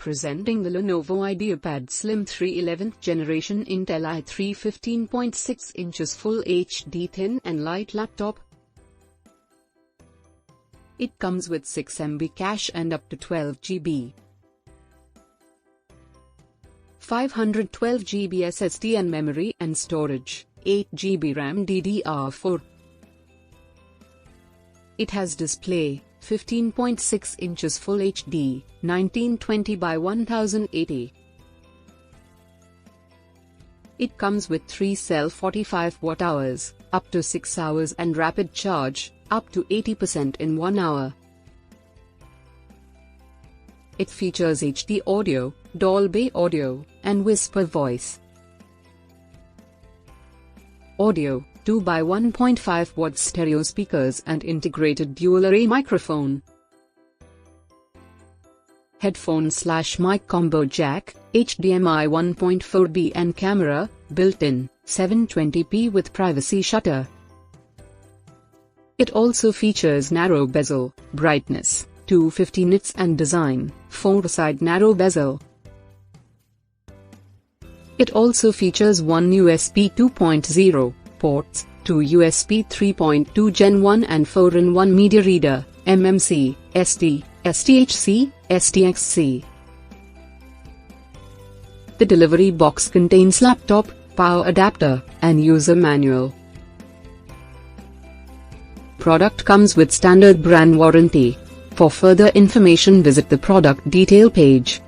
Presenting the Lenovo IdeaPad Slim 3 11th Generation Intel i3 15.6 inches Full HD thin and light laptop. It comes with 6 MB cache and up to 12 GB. 512GB SSD and memory and storage, 8 GB RAM DDR4. It has display, 15.6 inches Full HD, 1920 by 1080. It comes with 3 cell 45 Wh, up to 6 hours and rapid charge, up to 80% in 1 hour. It features HD audio, Dolby audio, and Whisper voice. Audio, 2 by 1.5 watt stereo speakers and integrated dual array microphone. Headphone/mic combo jack, HDMI 1.4b and camera, built-in, 720p with privacy shutter. It also features narrow bezel, brightness, 250 nits and design, 4-side narrow bezel. It also features one USB 2.0 ports, 2 USB 3.2 Gen 1 and 4-in-1 media reader, MMC, SD, SDHC, SDXC. The delivery box contains laptop, power adapter, and user manual. Product comes with standard brand warranty. For further information visit the product detail page.